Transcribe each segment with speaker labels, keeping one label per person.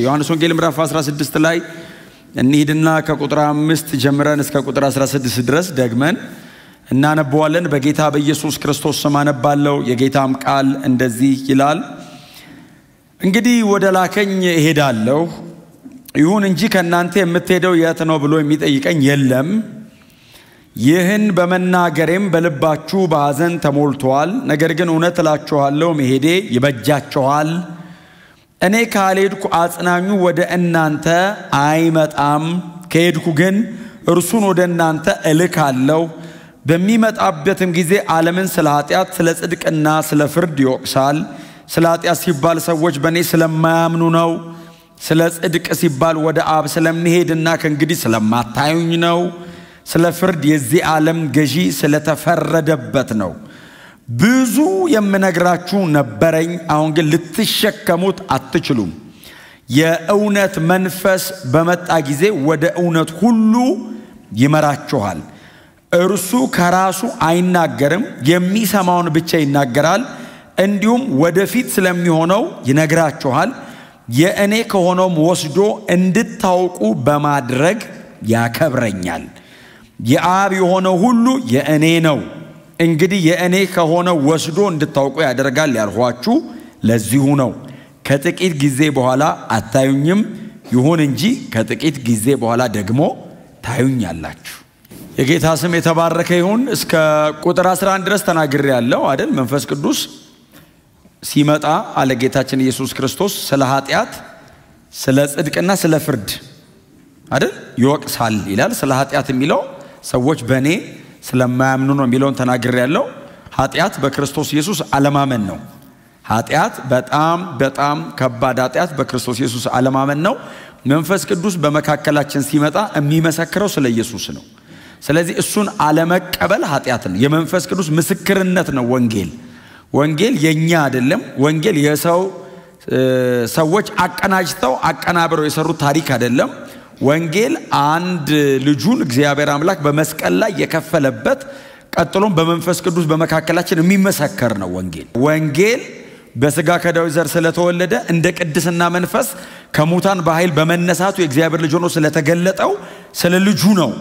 Speaker 1: ዮሐንስ ወንጌል ምዕራፍ 16 ላይ እንሂድና ከቁጥር 5 ጀምረን እስከ ቁጥር 16 ድረስ ደግመን እናነባዋለን። በጌታ በኢየሱስ ክርስቶስ ስም አነባለሁ። የጌታም ቃል እንደዚህ ይላል። እንግዲህ ወደ ላከኝ እሄዳለሁ፣ ይሁን እንጂ ከናንተ የምትሄደው የት ነው ብሎ የሚጠይቀኝ የለም። ይህን በመናገሬም በልባችሁ በሐዘን ተሞልቷል። ነገር ግን እውነት እላችኋለሁ መሄዴ ይበጃችኋል። እኔ ካልሄድኩ አጽናኙ ወደ እናንተ አይመጣም፣ ከሄድኩ ግን እርሱን ወደ እናንተ እልካለሁ። በሚመጣበትም ጊዜ ዓለምን ስለ ኃጢአት፣ ስለ ጽድቅና ስለ ፍርድ ይወቅሳል። ስለ ኃጢአት ሲባል ሰዎች በእኔ ስለማያምኑ ነው። ስለ ጽድቅ ሲባል ወደ አብ ስለምሄድና ከእንግዲህ ስለማታዩኝ ነው። ስለ ፍርድ የዚህ ዓለም ገዢ ስለተፈረደበት ነው። ብዙ የምነግራችሁ ነበረኝ፣ አሁን ግን ልትሸከሙት አትችሉም። የእውነት መንፈስ በመጣ ጊዜ ወደ እውነት ሁሉ ይመራችኋል። እርሱ ከራሱ አይናገርም፣ የሚሰማውን ብቻ ይናገራል። እንዲሁም ወደፊት ስለሚሆነው ይነግራችኋል። የእኔ ከሆነውም ወስዶ እንድታውቁ በማድረግ ያከብረኛል። የአብ የሆነው ሁሉ የእኔ ነው። እንግዲህ የእኔ ከሆነው ወስዶ እንድታውቁ ያደርጋል ያልኋችሁ ለዚሁ ነው። ከጥቂት ጊዜ በኋላ አታዩኝም፣ ይሁን እንጂ ከጥቂት ጊዜ በኋላ ደግሞ ታዩኛላችሁ። የጌታ ስም የተባረከ ይሁን። እስከ ቁጥር 11 ድረስ ተናግሬያለሁ አይደል? መንፈስ ቅዱስ ሲመጣ አለ ጌታችን ኢየሱስ ክርስቶስ ስለ ኃጢአት፣ ስለ ጽድቅና ስለ ፍርድ አይደል ይወቅሳል ይላል። ስለ ኃጢአት የሚለው ሰዎች በእኔ ስለማያምኑ ነው የሚለውን ተናግሬያለሁ። ኃጢአት በክርስቶስ ኢየሱስ አለማመን ነው። ኃጢአት በጣም ከባድ ኃጢአት በክርስቶስ ኢየሱስ አለማመን ነው። መንፈስ ቅዱስ በመካከላችን ሲመጣ የሚመሰክረው ስለ ኢየሱስ ነው። ስለዚህ እሱን አለመቀበል ኃጢአት ነው። የመንፈስ ቅዱስ ምስክርነት ነው ወንጌል የኛ አይደለም። ወንጌል ሰዎች አቀናጅተው አቀናብረው የሰሩት ታሪክ አይደለም። ወንጌል አንድ ልጁን እግዚአብሔር አምላክ በመስቀል ላይ የከፈለበት ቀጥሎም በመንፈስ ቅዱስ በመካከላችን የሚመሰከር ነው። ወንጌል በስጋ ከዳዊት ዘር ስለተወለደ እንደ ቅድስና መንፈስ ከሙታን በኃይል በመነሳቱ የእግዚአብሔር ልጅ ሆኖ ስለተገለጠው ስለ ልጁ ነው።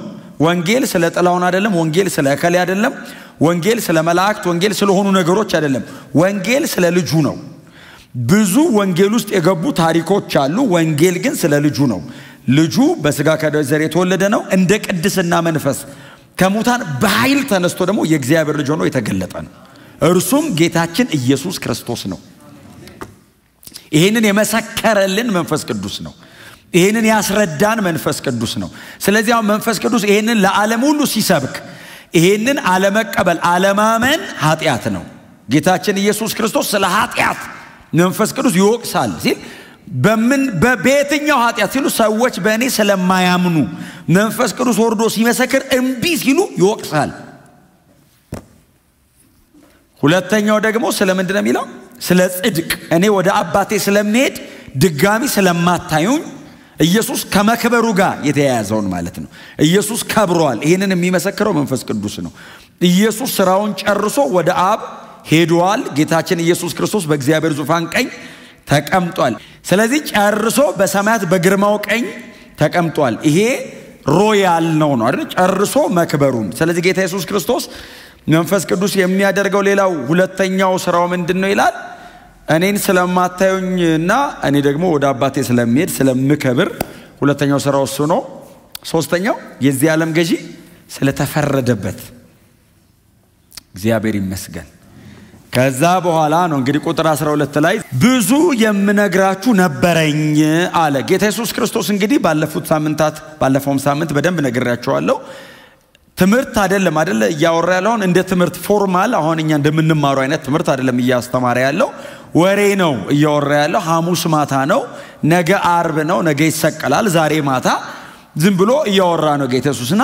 Speaker 1: ወንጌል ስለ ጥላውን አይደለም። ወንጌል ስለ እከሌ አይደለም። ወንጌል ስለ መላእክት፣ ወንጌል ስለሆኑ ነገሮች አይደለም። ወንጌል ስለ ልጁ ነው። ብዙ ወንጌል ውስጥ የገቡ ታሪኮች አሉ። ወንጌል ግን ስለ ልጁ ነው። ልጁ በስጋ ከዳዊት ዘር የተወለደ ነው። እንደ ቅድስና መንፈስ ከሙታን በኃይል ተነስቶ ደግሞ የእግዚአብሔር ልጅ ሆኖ የተገለጠ ነው። እርሱም ጌታችን ኢየሱስ ክርስቶስ ነው። ይሄንን የመሰከረልን መንፈስ ቅዱስ ነው። ይሄንን ያስረዳን መንፈስ ቅዱስ ነው። ስለዚህ አሁን መንፈስ ቅዱስ ይሄንን ለዓለም ሁሉ ሲሰብክ ይሄንን አለመቀበል አለማመን ኃጢአት ነው። ጌታችን ኢየሱስ ክርስቶስ ስለ ኃጢአት መንፈስ ቅዱስ ይወቅሳል ሲል በየትኛው ኃጢአት ሲሉ ሰዎች በእኔ ስለማያምኑ መንፈስ ቅዱስ ወርዶ ሲመሰክር እምቢ ሲሉ ይወቅሳል። ሁለተኛው ደግሞ ስለምንድን ነው የሚለው? ስለ ጽድቅ እኔ ወደ አባቴ ስለምሄድ ድጋሚ ስለማታዩኝ ኢየሱስ ከመክበሩ ጋር የተያያዘውን ማለት ነው። ኢየሱስ ከብሯል። ይሄንን የሚመሰክረው መንፈስ ቅዱስ ነው። ኢየሱስ ስራውን ጨርሶ ወደ አብ ሄዷል። ጌታችን ኢየሱስ ክርስቶስ በእግዚአብሔር ዙፋን ቀኝ ተቀምጧል። ስለዚህ ጨርሶ በሰማያት በግርማው ቀኝ ተቀምጧል። ይሄ ሮያል ነው አይደል? ጨርሶ መክበሩን። ስለዚህ ጌታ ኢየሱስ ክርስቶስ መንፈስ ቅዱስ የሚያደርገው ሌላው ሁለተኛው ስራው ምንድነው ይላል? እኔን ስለማታዩኝና እኔ ደግሞ ወደ አባቴ ስለምሄድ ስለምከብር ሁለተኛው ስራው እሱ ነው። ሶስተኛው የዚህ ዓለም ገዢ ስለተፈረደበት እግዚአብሔር ይመስገን። ከዛ በኋላ ነው እንግዲህ ቁጥር 12 ላይ ብዙ የምነግራችሁ ነበረኝ አለ ጌታ ኢየሱስ ክርስቶስ። እንግዲህ ባለፈውም ሳምንት በደንብ ነግሬያችኋለሁ። ትምህርት አይደለም እያወራ ያለው እንደ ትምህርት ፎርማል አሁን እኛ እንደምንማረው አይነት ትምህርት አይደለም እያስተማረ ያለው። ወሬ ነው እያወራ ያለው። ሐሙስ ማታ ነው፣ ነገ አርብ ነው፣ ነገ ይሰቀላል፣ ዛሬ ማታ ዝም ብሎ እያወራ ነው ጌታ ኢየሱስና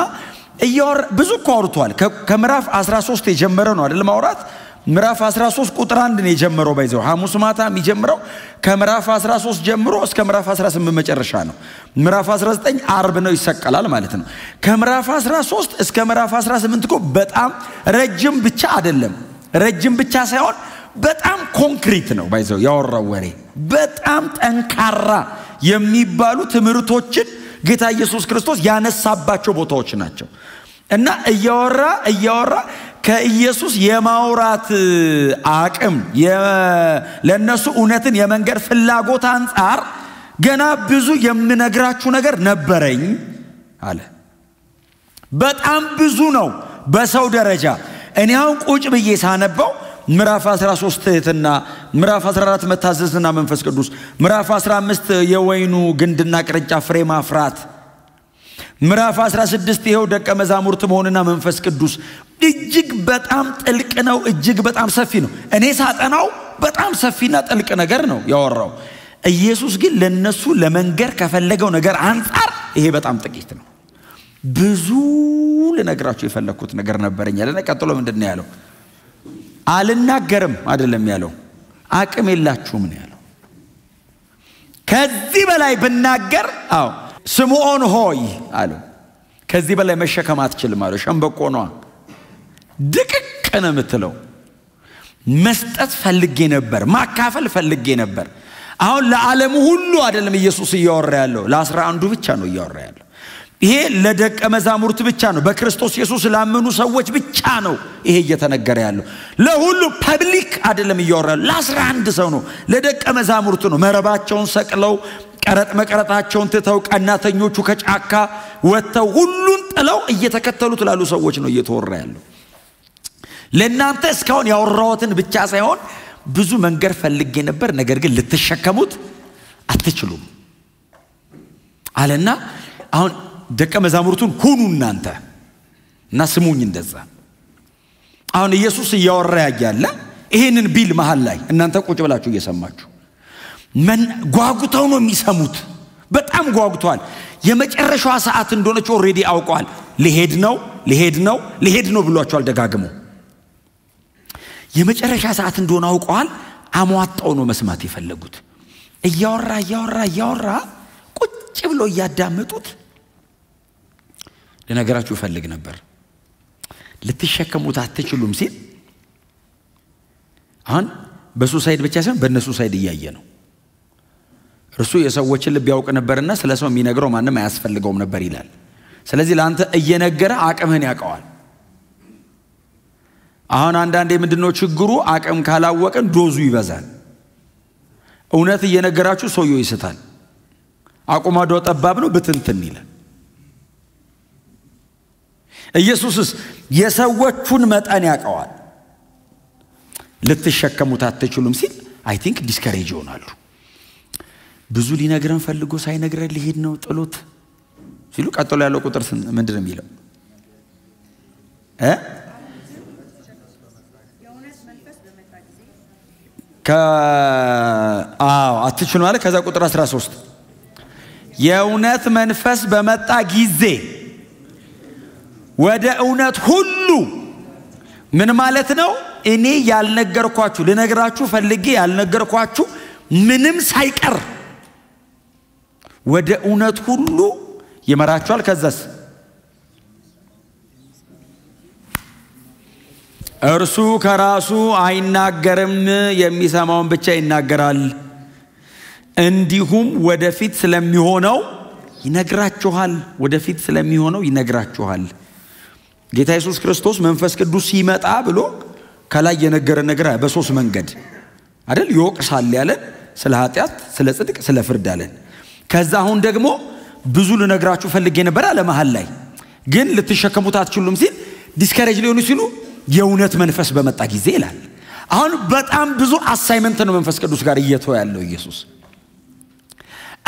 Speaker 1: ብዙ እኮ አውርቷል። ከምዕራፍ 13 የጀመረ ነው አይደል ማውራት። ምዕራፍ 13 ቁጥር 1 ነው የጀመረው። ባይዘው ሐሙስ ማታ የሚጀምረው ከምዕራፍ 13 ጀምሮ እስከ ምዕራፍ 18 መጨረሻ ነው። ምዕራፍ 19 አርብ ነው ይሰቀላል ማለት ነው። ከምዕራፍ 13 እስከ ምዕራፍ 18 እኮ በጣም ረጅም ብቻ አይደለም። ረጅም ብቻ ሳይሆን በጣም ኮንክሪት ነው ባይዘው ያወራው ወሬ። በጣም ጠንካራ የሚባሉ ትምህርቶችን ጌታ ኢየሱስ ክርስቶስ ያነሳባቸው ቦታዎች ናቸው እና እያወራ ከኢየሱስ የማውራት አቅም ለነሱ እውነትን የመንገር ፍላጎት አንፃር ገና ብዙ የምነግራችሁ ነገር ነበረኝ አለ። በጣም ብዙ ነው በሰው ደረጃ። እኔ አሁን ቁጭ ብዬ ሳነበው ምዕራፍ 13 እና ምዕራፍ 14 መታዘዝና መንፈስ ቅዱስ፣ ምዕራፍ 15 የወይኑ ግንድና ቅርንጫፍ ፍሬ ማፍራት፣ ምዕራፍ 16 ይሄው ደቀ መዛሙርት መሆንና መንፈስ ቅዱስ እጅግ በጣም ጥልቅ ነው፣ እጅግ በጣም ሰፊ ነው። እኔ ሳጠናው በጣም ሰፊና ጥልቅ ነገር ነው ያወራው። ኢየሱስ ግን ለነሱ ለመንገር ከፈለገው ነገር አንፃር ይሄ በጣም ጥቂት ነው። ብዙ ለነገራችሁ የፈለኩት ነገር ነበርኛ ለነ ቀጥሎ ምንድነው ያለው? አልናገርም አይደለም ያለው፣ አቅም የላችሁም ነው ያለው። ከዚህ በላይ ብናገር ስምዖን ሆይ አለው፣ ከዚህ በላይ መሸከም አትችልም አለው። ሸምበቆ ነው፣ ድቅቅ ነው የምትለው። መስጠት ፈልጌ ነበር፣ ማካፈል ፈልጌ ነበር። አሁን ለዓለሙ ሁሉ አይደለም ኢየሱስ እያወራ ያለው፣ ለ11 ብቻ ነው እያወራ ያለው። ይሄ ለደቀ መዛሙርት ብቻ ነው፣ በክርስቶስ ኢየሱስ ላመኑ ሰዎች ብቻ ነው ይሄ እየተነገረ ያለው። ለሁሉ ፐብሊክ አይደለም እያወራ ያለው፣ ለ11 ሰው ነው፣ ለደቀ መዛሙርት ነው። መረባቸውን ሰቅለው ቀረጥ መቀረጣቸውን ትተው ቀናተኞቹ ከጫካ ወጥተው ሁሉን ጥለው እየተከተሉት ላሉ ሰዎች ነው እየተወራ ያለው። ለእናንተ እስካሁን ያወራሁትን ብቻ ሳይሆን ብዙ መንገር ፈልጌ ነበር፣ ነገር ግን ልትሸከሙት አትችሉም አለና አሁን ደቀ መዛሙርቱን ሁኑ እናንተ እና ስሙኝ እንደዛ። አሁን ኢየሱስ እያወራ ያያለ ይሄንን ቢል መሃል ላይ እናንተ ቁጭ ብላችሁ እየሰማችሁ ጓጉተው ነው የሚሰሙት። በጣም ጓጉተዋል። የመጨረሻዋ ሰዓት እንደሆነች ኦሬዲ አውቀዋል። ሊሄድ ነው ብሏቸዋል ደጋግሞ። የመጨረሻ ሰዓት እንደሆነ አውቀዋል። አሟጣው ነው መስማት የፈለጉት። እያወራ ቁጭ ብሎ እያዳመጡት ለነገራችሁ ፈልግ ነበር። ልትሸከሙት አትችሉም ሲል አሁን በሱሳይድ ብቻ ሳይሆን በእነሱ ሳይድ እያየ ነው። እርሱ የሰዎችን ልብ ያውቅ ነበርና ስለሰው የሚነግረው ማንም አያስፈልገውም ነበር ይላል። ስለዚህ ለአንተ እየነገረ አቅምህን ያውቀዋል። አሁን አንዳንዴ ምንድነው ችግሩ? አቅም ካላወቀን ዶዙ ይበዛል። እውነት እየነገራችሁ ሰውየው ይስታል። አቁማዶ ጠባብ ነው ብትንትን ይላል። ኢየሱስስ የሰዎቹን መጠን ያውቀዋል። ልትሸከሙት አትችሉም ሲል አይ ቲንክ ዲስከሬጅ ይሆናሉ። ብዙ ሊነግረን ፈልጎ ሳይነግረን ሊሄድ ነው ጥሎት ሲሉ ቀጥሎ ያለው ቁጥር ምንድነው የሚለው? አትችሉ ማለት ከዛ ቁጥር 13 የእውነት መንፈስ በመጣ ጊዜ ወደ እውነት ሁሉ ምን ማለት ነው? እኔ ያልነገርኳችሁ ልነግራችሁ ፈልጌ ያልነገርኳችሁ ምንም ሳይቀር ወደ እውነት ሁሉ ይመራችኋል። ከዛስ እርሱ ከራሱ አይናገርም፣ የሚሰማውን ብቻ ይናገራል። እንዲሁም ወደፊት ስለሚሆነው ይነግራችኋል። ጌታ ኢየሱስ ክርስቶስ መንፈስ ቅዱስ ሲመጣ ብሎ ከላይ የነገረን ነገር በሶስት መንገድ አይደል ይወቅሳል ያለን፣ ስለ ኃጢአት፣ ስለ ጽድቅ፣ ስለ ፍርድ አለን። ከዛ አሁን ደግሞ ብዙ ልነግራችሁ ፈልጌ ነበር አለ መሃል ላይ፣ ግን ልትሸከሙት አትችሉም ሲል ዲስከሬጅ ሊሆኑ ሲሉ የእውነት መንፈስ በመጣ ጊዜ ይላል። አሁን በጣም ብዙ አሳይመንት ነው መንፈስ ቅዱስ ጋር እየተወ ያለው ኢየሱስ።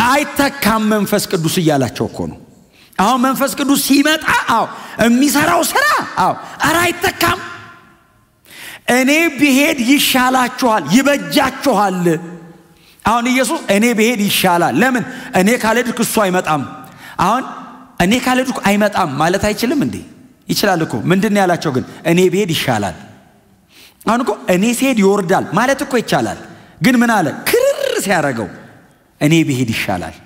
Speaker 1: አይተካም መንፈስ ቅዱስ እያላቸው እኮ ነው። አሁን መንፈስ ቅዱስ ሲመጣ የሚሰራው ስራ አይተካም። እኔ ብሄድ ይሻላችኋል፣ ይበጃችኋል። አሁን ኢየሱስ እኔ ብሄድ ይሻላል። ለምን? እኔ ካልሄድኩ እሱ አይመጣም። አሁን እኔ ካልሄድኩ አይመጣም ማለት አይችልም እንዴ? ይችላል እኮ። ምንድነው ያላቸው ግን? እኔ ብሄድ ይሻላል። አሁን እኮ እኔ ሲሄድ ይወርዳል ማለት እኮ ይቻላል። ግን ምን አለ? ክርር ሲያረጋው እኔ ብሄድ ይሻላል።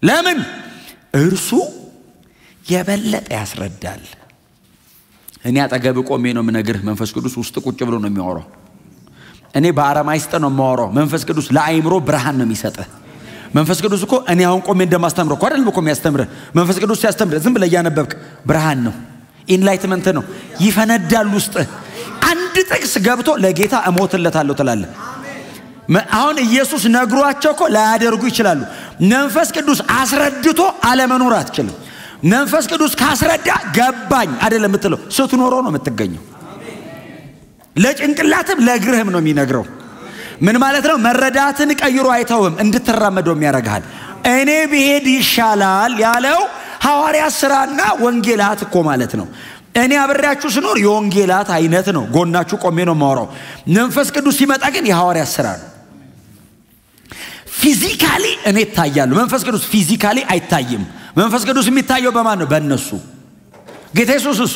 Speaker 1: ለምን? እርሱ የበለጠ ያስረዳል። እኔ አጠገብ ቆሜ ነው የምነግርህ። መንፈስ ቅዱስ ውስጥ ቁጭ ብሎ ነው የሚያወራው። እኔ በአረማይስጥ ነው የማወራው። መንፈስ ቅዱስ ለአይምሮ ብርሃን ነው የሚሰጠው። መንፈስ ቅዱስ እኮ እኔ አሁን ቆሜ እንደማስተምረው እኮ አይደለም እኮ የሚያስተምረው። መንፈስ ቅዱስ ሲያስተምር ዝም ብለህ ያነበብክ ብርሃን ነው፣ ኢንላይትመንት ነው። ይፈነዳል ውስጥ። አንድ ጥቅስ ገብቶ ለጌታ እሞትለታለሁ ትላለህ። አሁን ኢየሱስ ነግሯቸው እኮ ላያደርጉ ይችላሉ። መንፈስ ቅዱስ አስረድቶ አለመኖር አትችልም። መንፈስ ቅዱስ ካስረዳ ገባኝ አይደለም የምትለው፣ ስትኖረው ነው የምትገኘው። ለጭንቅላትም ለእግርህም ነው የሚነግረው። ምን ማለት ነው? መረዳትን ቀይሮ አይተውም፣ እንድትራመደው ያደርጋል። እኔ ብሄድ ይሻላል ያለው ሐዋርያት ሥራና ወንጌላት እኮ ማለት ነው። እኔ አብሬያችሁ ስኖር የወንጌላት አይነት ነው፣ ጎናችሁ ቆሜ ነው ማወራው። መንፈስ ቅዱስ ሲመጣ ግን የሐዋርያት ሥራ ነው። ፊዚካሊ እኔ ታያለሁ፣ መንፈስ ቅዱስ ፊዚካሊ አይታይም። መንፈስ ቅዱስ የሚታየው በማን ነው? በእነሱ። ጌታ ኢየሱስ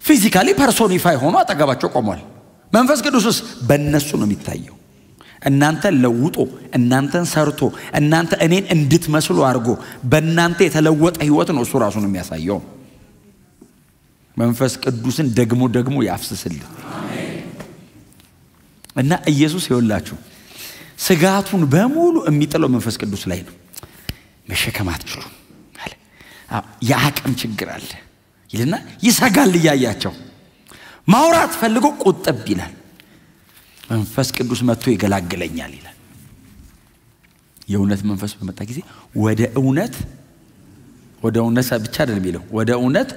Speaker 1: ፊዚካሊ ፐርሶኒፋይ ሆኖ አጠገባቸው ቆሟል። መንፈስ ቅዱስስ በእነሱ ነው የሚታየው። እናንተን ለውጦ እናንተን ሰርቶ እናንተ እኔን እንድትመስሉ አድርጎ በእናንተ የተለወጠ ህይወት ነው እሱ ራሱ ነው የሚያሳየው። መንፈስ ቅዱስን ደግሞ ደግሞ ያፍስስልን። እና ኢየሱስ ይወላችሁ ስጋቱን በሙሉ የሚጥለው መንፈስ ቅዱስ ላይ ነው። መሸከም አትችሉም አለ። የአቅም ችግር አለ ይልና ይሰጋል። እያያቸው ማውራት ፈልጎ ቁጥብ ይላል። መንፈስ ቅዱስ መጥቶ ይገላግለኛል ይላል። የእውነት መንፈስ በመጣ ጊዜ ወደ እውነት ብቻ አይደለም የሚለው ወደ እውነት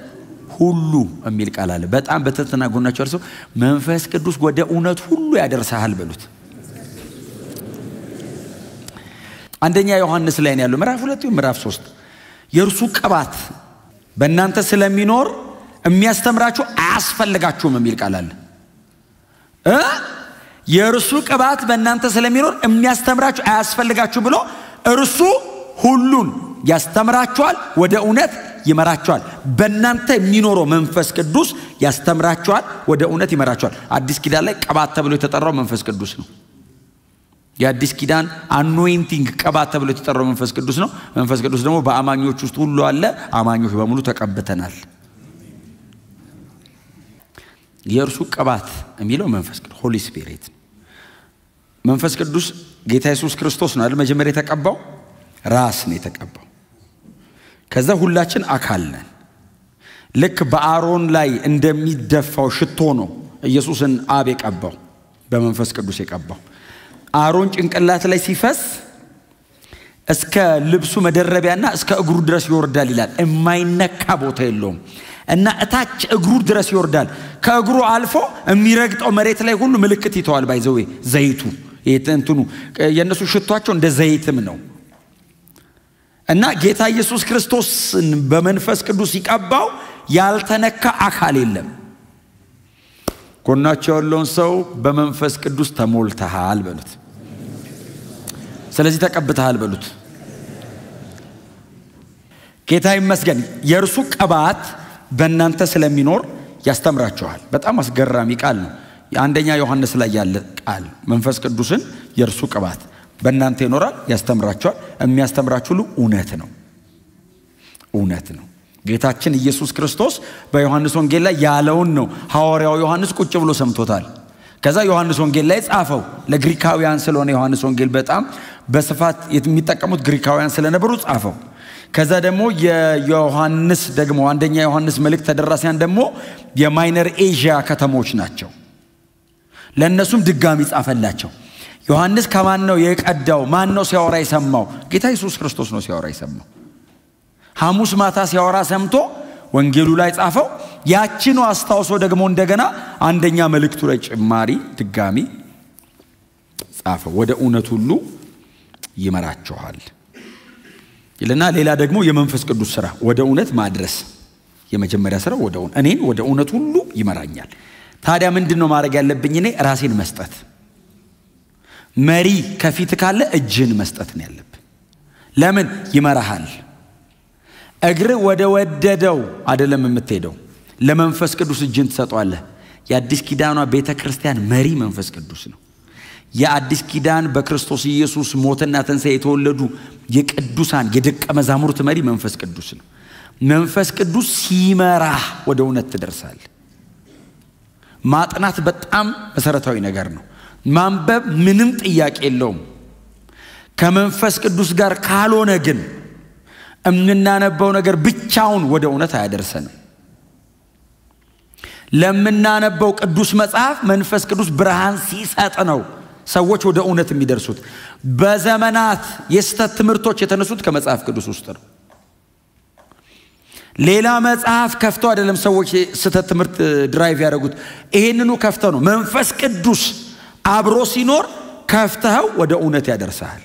Speaker 1: ሁሉ የሚል ቃል አለ። በጣም በትህትና ጎናቸው እርሱ መንፈስ ቅዱስ ወደ እውነት ሁሉ ያደርሳል በሉት። አንደኛ ዮሐንስ ላይ ነው ያለው ምዕራፍ 2 ምዕራፍ 3 የእርሱ ቅባት በእናንተ ስለሚኖር የሚያስተምራችሁ አያስፈልጋችሁም የሚል ቃል አለ። የእርሱ ቅባት በእናንተ ስለሚኖር የሚያስተምራችሁ አያስፈልጋችሁ ብሎ እርሱ ሁሉን ያስተምራችኋል፣ ወደ እውነት ይመራችኋል። በእናንተ የሚኖረው መንፈስ ቅዱስ ያስተምራችኋል፣ ወደ እውነት ይመራችኋል። አዲስ ኪዳን ላይ ቅባት ተብሎ የተጠራው መንፈስ ቅዱስ ነው። የአዲስ ኪዳን አኖይንቲንግ ቅባት ተብሎ የተጠራው መንፈስ ቅዱስ ነው። መንፈስ ቅዱስ ደግሞ በአማኞች ውስጥ ሁሉ አለ። አማኞች በሙሉ ተቀብተናል። የእርሱ ቅባት የሚለው መንፈስ ቅዱስ ሆሊ ስፒሪት መንፈስ ቅዱስ ጌታ ኢየሱስ ክርስቶስ ነው አይደል? መጀመሪያ የተቀባው ራስ ነው የተቀባው። ከዛ ሁላችን አካል ነን። ልክ በአሮን ላይ እንደሚደፋው ሽቶ ነው ኢየሱስን አብ የቀባው፣ በመንፈስ ቅዱስ የቀባው። አሮን ጭንቅላት ላይ ሲፈስ እስከ ልብሱ መደረቢያና እስከ እግሩ ድረስ ይወርዳል ይላል። የማይነካ ቦታ የለውም። እና እታች እግሩ ድረስ ይወርዳል። ከእግሩ አልፎ የሚረግጠው መሬት ላይ ሁሉ ምልክት ይተዋል። ባይዘው ዘይቱ እንትኑ የነሱ ሽቷቸው እንደ ዘይትም ነው። እና ጌታ ኢየሱስ ክርስቶስን በመንፈስ ቅዱስ ይቀባው ያልተነካ አካል የለም። ጎናቸው ያለውን ሰው በመንፈስ ቅዱስ ተሞልተሃል በሉት። ስለዚህ ተቀብተሃል በሉት። ጌታ ይመስገን የእርሱ ቅባት በእናንተ ስለሚኖር ያስተምራችኋል። በጣም አስገራሚ ቃል ነው። አንደኛ ዮሐንስ ላይ ያለ ቃል መንፈስ ቅዱስን የእርሱ ቅባት በእናንተ ይኖራል፣ ያስተምራችኋል። የሚያስተምራችሁ ሁሉ እውነት ነው። እውነት ነው። ጌታችን ኢየሱስ ክርስቶስ በዮሐንስ ወንጌል ላይ ያለውን ነው ሐዋርያው ዮሐንስ ቁጭ ብሎ ሰምቶታል። ከዛ ዮሐንስ ወንጌል ላይ ጻፈው። ለግሪካውያን ስለሆነ ዮሐንስ ወንጌል በጣም በስፋት የሚጠቀሙት ግሪካውያን ስለነበሩ ጻፈው። ከዛ ደግሞ የዮሐንስ ደግሞ አንደኛ ዮሐንስ መልእክት ተደራሲያን ደግሞ የማይነር ኤዥያ ከተሞች ናቸው። ለነሱም ድጋሚ ጻፈላቸው። ዮሐንስ ከማን ነው የቀዳው? ማን ነው ሲያወራ የሰማው? ጌታ ኢየሱስ ክርስቶስ ነው ሲያወራ የሰማው። ሐሙስ ማታ ሲያወራ ሰምቶ ወንጌሉ ላይ ጻፈው። ያቺኑ አስታውሶ ደግሞ እንደገና አንደኛ መልእክቱ ላይ ጭማሪ ድጋሚ ጻፈው። ወደ እውነት ሁሉ ይመራችኋል ይልና ሌላ ደግሞ የመንፈስ ቅዱስ ሥራ ወደ እውነት ማድረስ። የመጀመሪያ ሥራ ወደ እውነት እኔን ወደ እውነት ሁሉ ይመራኛል። ታዲያ ምንድነው ማድረግ ያለብኝ? እኔ ራሴን መስጠት። መሪ ከፊት ካለ እጅን መስጠት ነው ያለብህ። ለምን ይመራሃል? እግር ወደ ወደደው አይደለም የምትሄደው፣ ለመንፈስ ቅዱስ እጅን ትሰጣለህ። የአዲስ ኪዳኗ ቤተክርስቲያን መሪ መንፈስ ቅዱስ ነው። የአዲስ ኪዳን በክርስቶስ ኢየሱስ ሞትና ትንሣኤ የተወለዱ የቅዱሳን የደቀ መዛሙርት መሪ መንፈስ ቅዱስ ነው። መንፈስ ቅዱስ ሲመራህ ወደ እውነት ትደርሳለህ። ማጥናት በጣም መሰረታዊ ነገር ነው። ማንበብ ምንም ጥያቄ የለውም። ከመንፈስ ቅዱስ ጋር ካልሆነ ግን እምናነበው ነገር ብቻውን ወደ እውነት አያደርሰንም። ለምናነበው ቅዱስ መጽሐፍ መንፈስ ቅዱስ ብርሃን ሲሰጥ ነው ሰዎች ወደ እውነት የሚደርሱት። በዘመናት የስተት ትምህርቶች የተነሱት ከመጽሐፍ ቅዱስ ውስጥ ነው። ሌላ መጽሐፍ ከፍተው አይደለም ሰዎች ስተት ትምህርት ድራይቭ ያደረጉት፣ ይሄንኑ ከፍተው ነው። መንፈስ ቅዱስ አብሮ ሲኖር ከፍተው ወደ እውነት ያደርሳል።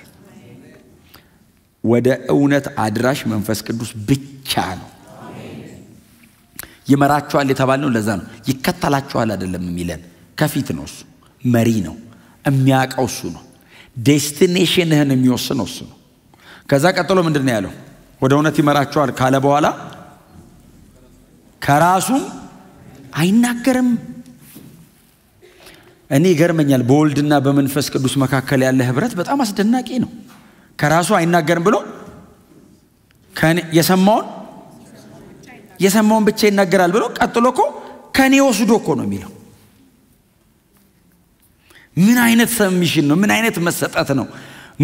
Speaker 1: ወደ እውነት አድራሽ መንፈስ ቅዱስ ብቻ ነው። ይመራቸዋል የተባለው ለዛ ነው። ይከተላቸዋል አይደለም የሚለን፣ ከፊት ነው። እሱ መሪ ነው፣ የሚያውቀው እሱ ነው። ዴስቲኔሽንህን የሚወስነው እሱ ነው። ከዛ ቀጥሎ ምንድነው ያለው? ወደ እውነት ይመራቸዋል ካለ በኋላ ከራሱም አይናገርም። እኔ ይገርመኛል በወልድና በመንፈስ ቅዱስ መካከል ያለ ህብረት በጣም አስደናቂ ነው። ከራሱ አይናገርም ብሎ የሰማውን ብቻ ይናገራል ብሎ ቀጥሎ እኮ ከኔ ወስዶ እኮ ነው የሚለው። ምን አይነት ሰብሚሽን ነው? ምን አይነት መሰጠት ነው?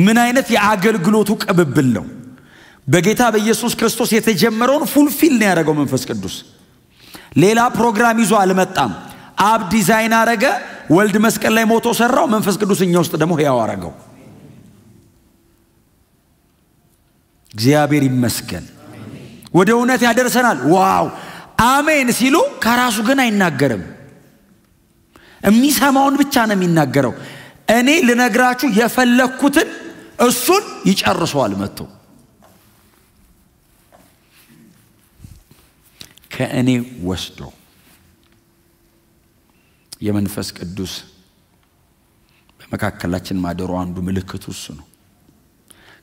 Speaker 1: ምን አይነት የአገልግሎቱ ቅብብል ነው? በጌታ በኢየሱስ ክርስቶስ የተጀመረውን ፉልፊል ነው ያደረገው መንፈስ ቅዱስ። ሌላ ፕሮግራም ይዞ አልመጣም። አብ ዲዛይን አረገ፣ ወልድ መስቀል ላይ ሞቶ ሰራው፣ መንፈስ ቅዱስ እኛ ውስጥ ደግሞ ሕያው አረገው። እግዚአብሔር ይመስገን። ወደ እውነት ያደርሰናል። ዋው አሜን ሲሉ ከራሱ ግን አይናገርም። የሚሰማውን ብቻ ነው የሚናገረው። እኔ ልነግራችሁ የፈለኩትን እሱን ይጨርሰዋል መጥቶ ከእኔ ወስዶ። የመንፈስ ቅዱስ በመካከላችን ማደሩ አንዱ ምልክቱ እሱ ነው።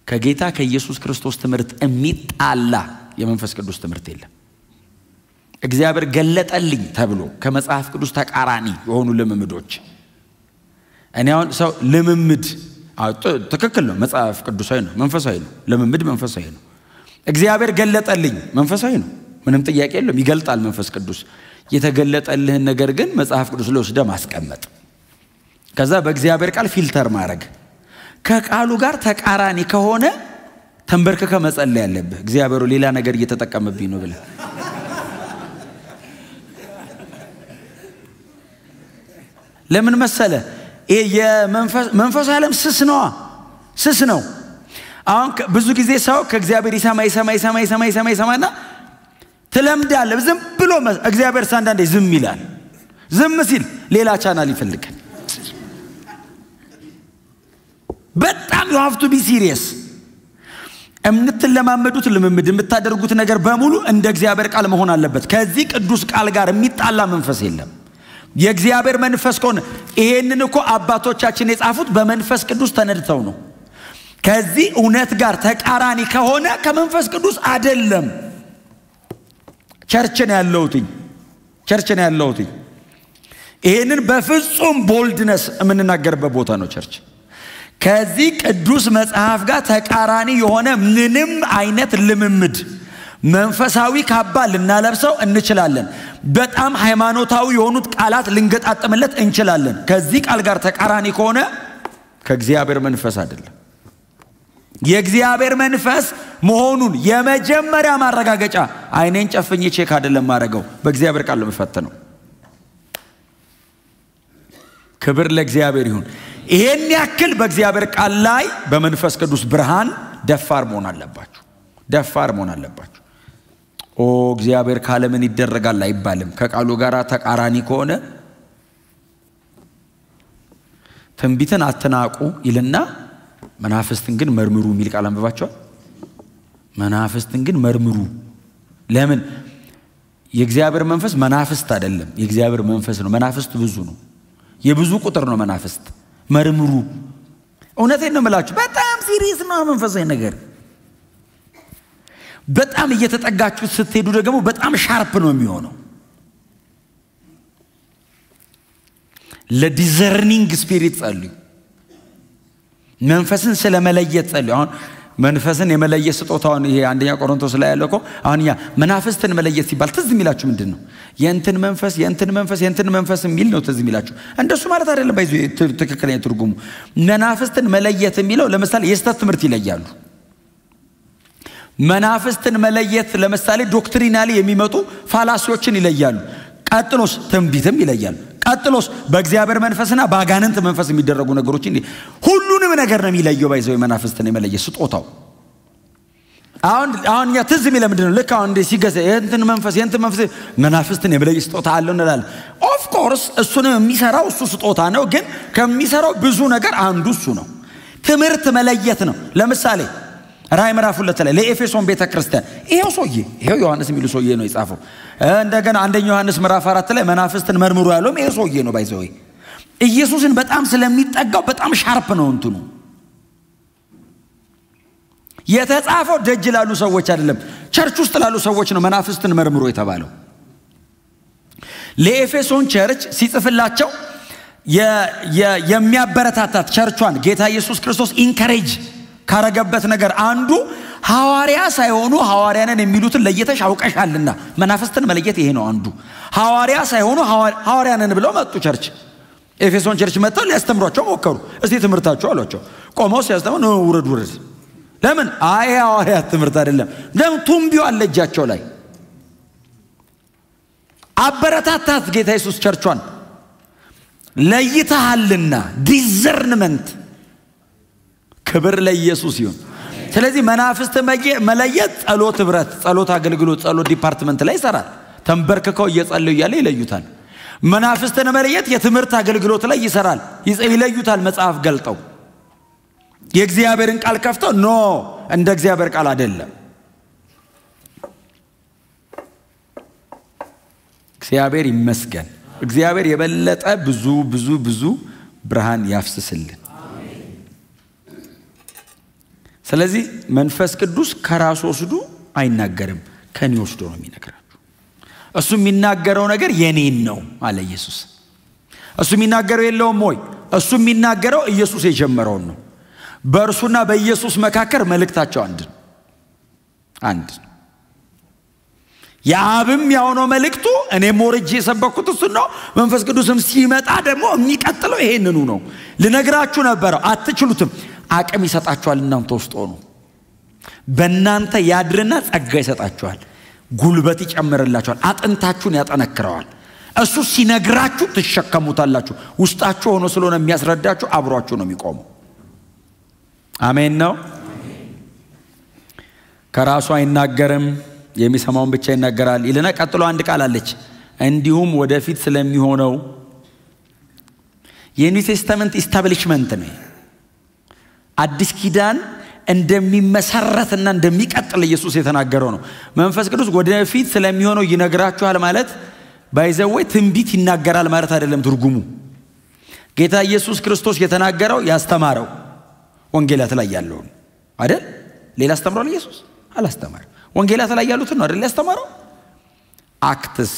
Speaker 1: ከጌታ ከኢየሱስ ክርስቶስ ትምህርት የሚጣላ የመንፈስ ቅዱስ ትምህርት የለም። እግዚአብሔር ገለጠልኝ ተብሎ ከመጽሐፍ ቅዱስ ተቃራኒ የሆኑ ልምምዶች እኔ አሁን ሰው ልምምድ ትክክል ነው፣ መጽሐፍ ቅዱሳዊ ነው፣ መንፈሳዊ ነው። ልምምድ መንፈሳዊ ነው። እግዚአብሔር ገለጠልኝ መንፈሳዊ ነው፣ ምንም ጥያቄ የለውም፣ ይገልጣል መንፈስ ቅዱስ። የተገለጠልህን ነገር ግን መጽሐፍ ቅዱስ ላይ ወስደህ ማስቀመጥ፣ ከዛ በእግዚአብሔር ቃል ፊልተር ማድረግ። ከቃሉ ጋር ተቃራኒ ከሆነ ተንበርክከ መጸለይ ያለብህ፣ እግዚአብሔሩ ሌላ ነገር እየተጠቀመብኝ ነው ብለህ። ለምን መሰለ? ይሄ የመንፈስ ዓለም ስስ ነው። አሁን ብዙ ጊዜ ሰው ከእግዚአብሔር ይሰማና ትለምዳለህ። ዝም ብሎ እግዚአብሔር አንዳንዴ ዝም ይላል። ዝም ሲል ሌላ ቻናል ይፈልጋል። በጣም you have to be serious። እምትለማመዱት ልምምድ የምታደርጉት ነገር በሙሉ እንደ እግዚአብሔር ቃል መሆን አለበት። ከዚህ ቅዱስ ቃል ጋር የሚጣላ መንፈስ የለም። የእግዚአብሔር መንፈስ ከሆነ ይሄንን እኮ አባቶቻችን የጻፉት በመንፈስ ቅዱስ ተነድተው ነው። ከዚህ እውነት ጋር ተቃራኒ ከሆነ ከመንፈስ ቅዱስ አይደለም። ቸርች ነው ያለውት። ይሄንን በፍጹም ቦልድነስ የምንናገርበት ቦታ ነው ቸርች። ከዚህ ቅዱስ መጽሐፍ ጋር ተቃራኒ የሆነ ምንም አይነት ልምምድ መንፈሳዊ ካባ ልናለብሰው እንችላለን። በጣም ሃይማኖታዊ የሆኑት ቃላት ልንገጣጥምለት እንችላለን። ከዚህ ቃል ጋር ተቃራኒ ከሆነ ከእግዚአብሔር መንፈስ አይደለም። የእግዚአብሔር መንፈስ መሆኑን የመጀመሪያ ማረጋገጫ አይኔን ጨፍኜ ቼክ አይደለም ማረጋው፣ በእግዚአብሔር ቃል ነው የምፈተነው። ክብር ለእግዚአብሔር ይሁን። ይሄን ያክል በእግዚአብሔር ቃል ላይ በመንፈስ ቅዱስ ብርሃን ደፋር መሆን አለባችሁ። እግዚአብሔር ካለ ምን ይደረጋል አይባልም። ከቃሉ ጋር ተቃራኒ ከሆነ ትንቢትን አትናቁ ይልና መናፍስትን ግን መርምሩ የሚል ቃል አንብባችኋል። መናፍስትን ግን መርምሩ። ለምን? የእግዚአብሔር መንፈስ መናፍስት አይደለም፣ የእግዚአብሔር መንፈስ ነው። መናፍስት ብዙ ነው፣ የብዙ ቁጥር ነው መናፍስት። መርምሩ። እውነቴን ነው የምላችሁ፣ በጣም ሲሪየስ ነው መንፈሳዊ ነገር። በጣም እየተጠጋችሁ ስትሄዱ ደግሞ በጣም ሻርፕ ነው የሚሆነው። ለዲዘርኒንግ ስፒሪት ጸልዩ። መንፈስን ስለመለየት ጸልዩ። አሁን መንፈስን የመለየት ስጦታውን ይሄ አንደኛ ቆሮንቶስ ላይ ያለው እኮ አሁን ያ መናፍስትን መለየት ሲባል ትዝ የሚላችሁ ምንድነው? የእንትን መንፈስ የሚል ነው ትዝ የሚላችሁ። እንደሱ ማለት አይደለም። ባይዙ ትክክለኛ ትርጉሙ መናፍስትን መለየት የሚለው ለምሳሌ የስተት ትምህርት ይለያሉ። መናፍስትን መለየት ለምሳሌ ዶክትሪናሊ የሚመጡ ፋላሲዎችን ይለያሉ። ቀጥሎስ ትንቢትም ይለያሉ። ቀጥሎስ በእግዚአብሔር መንፈስና በአጋንንት መንፈስ የሚደረጉ ነገሮችን ሁሉንም ነገር ነው የሚለየው። ባይዘው መናፍስትን የመለየት ስጦታው አሁን ያ ትዝ የሚለው ምንድነው? ልክ አሁን እንደ ሲገሰ የእንትን መንፈስ መናፍስትን የመለየት ስጦታ አለው እንላለን። ኦፍ ኮርስ እሱንም የሚሰራው እሱ ስጦታ ነው። ግን ከሚሰራው ብዙ ነገር አንዱ እሱ ነው። ትምህርት መለየት ነው። ለምሳሌ ራዕይ ምዕራፍ 2 ላይ ለኤፌሶን ቤተክርስቲያን ይሄው ዮሐንስ የሚሉ ሰውዬ ነው የጻፈው። እንደገና አንደኛ ዮሐንስ ምዕራፍ 4 ላይ መናፍስትን መርምሩ ያለውም ይሄ ሰውዬ ነው። ባይዘው ኢየሱስን በጣም ስለሚጠጋው በጣም ሻርፕ ነው እንትኑ። የተጻፈው ደጅ ላሉ ሰዎች አይደለም፣ ቸርች ውስጥ ላሉ ሰዎች ነው መናፍስትን መርምሩ የተባለው። ለኤፌሶን ቸርች ሲጽፍላቸው የሚያበረታታት ቸርቿን ጌታ ኢየሱስ ክርስቶስ ኢንከሬጅ ካረገበት ነገር አንዱ ሐዋርያ ሳይሆኑ ሐዋርያንን የሚሉትን ለየተሽ አውቀሻልና መናፍስትን መለየት ይሄ ነው አንዱ። ሐዋርያ ሳይሆኑ ሐዋርያንን ብለው መጡ። ቸርች ኤፌሶን ቸርች መጥተው ሊያስተምሯቸው ሞከሩ። እስቲ ትምህርታቸው አሏቸው። ቆመው ሲያስተምሩ ነው ውረድ ለምን ሐዋርያት ትምህርት አይደለም። ለምን ቱምቢው አለ እጃቸው ላይ። አበረታታት ጌታ ኢየሱስ ቸርቿን ለይተሃልና ዲዘርንመንት ክብር ለኢየሱስ ይሁን። ስለዚህ መናፍስት መለየት ጸሎት ህብረት፣ ጸሎት አገልግሎት፣ ጸሎት ዲፓርትመንት ላይ ይሰራል። ተንበርክከው እየጸለዩ ያለ ይለዩታል። መናፍስትን መለየት የትምህርት አገልግሎት ላይ ይሰራል። ይለዩታል። መጽሐፍ ገልጠው የእግዚአብሔርን ቃል ከፍተው ኖ እንደ እግዚአብሔር ቃል አይደለም። እግዚአብሔር ይመስገን። እግዚአብሔር የበለጠ ብዙ ብርሃን ያፍስስልን። ስለዚህ መንፈስ ቅዱስ ከራሱ ወስዶ አይናገርም፣ ከኔ ወስዶ ነው የሚነግራችሁ። እሱ የሚናገረው ነገር የኔን ነው አለ ኢየሱስ። እሱ የሚናገረው የለውም ወይ? እሱ የሚናገረው ኢየሱስ የጀመረውን ነው። በእርሱና በኢየሱስ መካከል መልእክታቸው አንድ የአብም ያው ነው መልእክቱ። እኔም ወርጄ የሰበኩት እሱ ነው። መንፈስ ቅዱስም ሲመጣ ደግሞ የሚቀጥለው ይሄንኑ ነው። ልነግራችሁ ነበር አትችሉትም። አቅም ይሰጣችኋል። እናንተ ውስጥ ሆኖ በእናንተ ያድርና ጸጋ ይሰጣችኋል። ጉልበት ይጨምርላችኋል። አጥንታችሁን ያጠነክረዋል። እሱ ሲነግራችሁ ትሸከሙታላችሁ። ውስጣችሁ ሆኖ ስለሆነ የሚያስረዳችሁ አብሯችሁ ነው የሚቆመው። አሜን ነው። ከራሱ አይናገርም፣ የሚሰማውን ብቻ ይናገራል ይልና ቀጥሎ አንድ ቃል አለች። እንዲሁም ወደፊት ስለሚሆነው የኒው ቴስተመንት ኢስታብሊሽመንት ነው። አዲስ ኪዳን እንደሚመሰረትና እንደሚቀጥል ኢየሱስ የተናገረው ነው። መንፈስ ቅዱስ ወደፊት ስለሚሆነው ይነግራችኋል ማለት ባይዘወይ ትንቢት ይናገራል ማለት አይደለም ትርጉሙ። ጌታ ኢየሱስ ክርስቶስ የተናገረው ያስተማረው ወንጌላት ላይ ያለው አይደል? ሌላ አስተምሯል ኢየሱስ አላስተማረም። ወንጌላት ላይ ያሉትን ነው አይደል ያስተማረው? አክትስ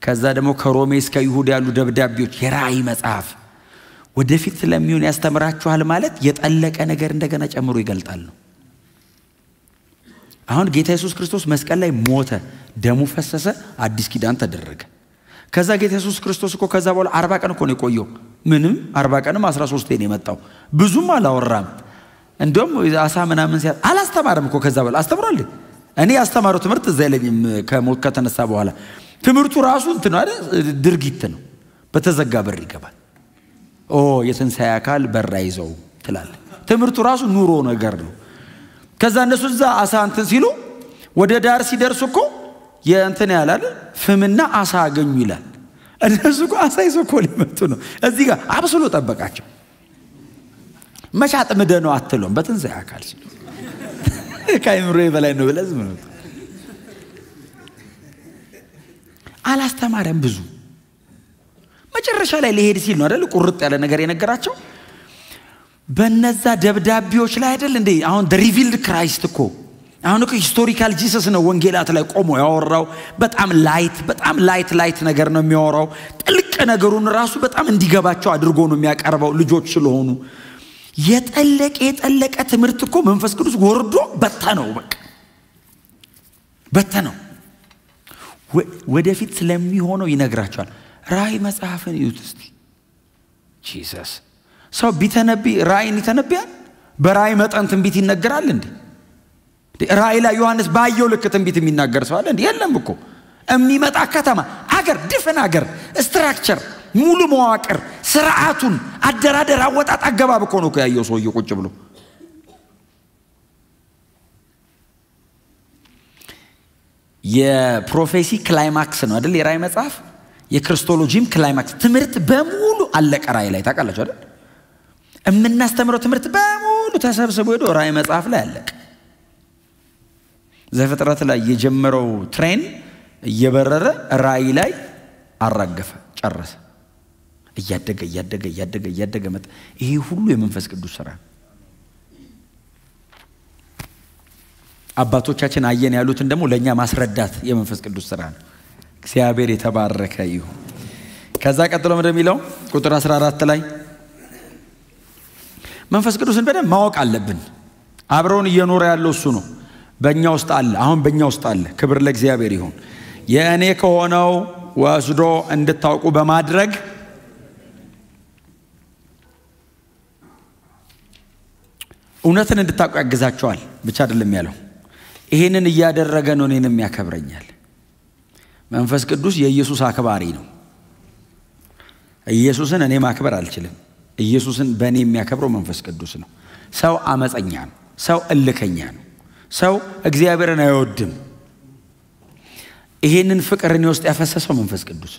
Speaker 1: ከዛ ደግሞ ከሮሜ እስከ ይሁዳ ያሉ ደብዳቤዎች፣ የራእይ መጽሐፍ ወደፊት ስለሚሆን ያስተምራችኋል ማለት የጠለቀ ነገር እንደገና ጨምሮ ይገልጣል ነው። አሁን ጌታ ኢየሱስ ክርስቶስ መስቀል ላይ ሞተ፣ ደሙ ፈሰሰ፣ አዲስ ኪዳን ተደረገ። ከዛ ጌታ ኢየሱስ ክርስቶስ እኮ ከዛ በኋላ 40 ቀን እኮ ነው የቆየው። ምንም 40 ቀንም 13 ነው የመጣው። ብዙም አላወራም። እንደውም አሳ ምናምን ሲያ አላስተማረም እኮ። ከዛ በኋላ አስተምሯል። እኔ ያስተማረው ትምህርት እዛ ይለኝም ከሞት ከተነሳ በኋላ ትምህርቱ ራሱ እንትን አይደል ድርጊት ነው። በተዘጋ በር ይገባል። የትንሣኤ አካል በር አይዘው ትላል። ትምህርቱ ራሱ ኑሮ ነገር ነው። ከዛ እነሱ እዛ አሳ እንትን ሲሉ ወደ ዳር ሲደርሱ እኮ የእንትን ያላል ፍምና አሳ አገኙ ይላል። እነሱ እኮ አሳ ይዘው እኮ ሊመጡ ነው። እዚህ ጋር አብስሎ ጠበቃቸው። መቻጥ ምደነው አትሎም በትንሣኤ አካል ሲሉ ከአይምሮ በላይ ነው ብለህ ዝም ነው። አላስተማረም ብዙ። መጨረሻ ላይ ሊሄድ ሲል ነው አይደል ቁርጥ ያለ ነገር የነገራቸው። በነዛ ደብዳቤዎች ላይ አይደል እንዴ አሁን the revealed Christ እኮ አሁን እኮ ሂስቶሪካል ጂሰስ ነው ወንጌላት ላይ ቆሞ ያወራው። በጣም ላይት ነገር ነው የሚያወራው። ጥልቅ ነገሩን ራሱ በጣም እንዲገባቸው አድርጎ ነው የሚያቀርበው ልጆች ስለሆኑ። የጠለቀ ትምህርት እኮ መንፈስ ቅዱስ ወርዶ በተነው በቃ በተነው ወደፊት ስለሚሆነው ይነግራቸዋል። ራእይ መጽሐፍን ይዩት እስቲ። ጂሰስ ሰው ቢተነብይ ራእይን ይተነብያል? በራእይ መጠን ትንቢት ይነገራል እንዴ? ራእይ ላይ ዮሐንስ ባየው ልክ ትንቢት የሚናገር ሰው አለ እንዴ? የለም እኮ። የሚመጣ ከተማ አገር ድፍን አገር ስትራክቸር ሙሉ መዋቅር ስርዓቱን አደራደር አወጣጥ አገባብ እኮ ነው ያየው ሰውዬው ቁጭ ብሎ። የፕሮፌሲ ክላይማክስ ነው አይደል የራእይ መጽሐፍ? የክርስቶሎጂም ክላይማክስ ትምህርት በሙሉ አለቀ ራእይ ላይ። ታውቃላችሁ አይደል? የምናስተምረው ትምህርት በሙሉ ተሰብስቦ ሄዶ ራእይ መጽሐፍ ላይ አለቀ። ዘፍጥረት ላይ የጀመረው ትሬን እየበረረ ራእይ ላይ አራገፈ ጨረሰ። እያደገ መጣ። ይሄ ሁሉ የመንፈስ ቅዱስ ሥራ። አባቶቻችን አየን ያሉትን ደግሞ ለኛ ማስረዳት የመንፈስ ቅዱስ ሥራ ነው። እግዚአብሔር የተባረከ ይሁን። ከዛ ቀጥሎ እንደሚለው ቁጥር 14 ላይ መንፈስ ቅዱስን በደንብ ማወቅ አለብን። አብረውን እየኖረ ያለው እሱ ነው። በእኛ ውስጥ አለ። አሁን በእኛ ውስጥ አለ። ክብር ለእግዚአብሔር ይሁን። የእኔ ከሆነው ወስዶ እንድታውቁ በማድረግ እውነትን እንድታውቁ ያግዛቸዋል ብቻ አይደለም ያለው። ይሄንን እያደረገ ነው እኔንም ያከብረኛል። መንፈስ ቅዱስ የኢየሱስ አክባሪ ነው። ኢየሱስን እኔ ማክበር አልችልም። ኢየሱስን በእኔ የሚያከብረው መንፈስ ቅዱስ ነው። ሰው አመፀኛ ነው። ሰው እልከኛ ነው። ሰው እግዚአብሔርን አይወድም። ይሄንን ፍቅር እኔ ውስጥ ያፈሰሰው መንፈስ ቅዱስ፣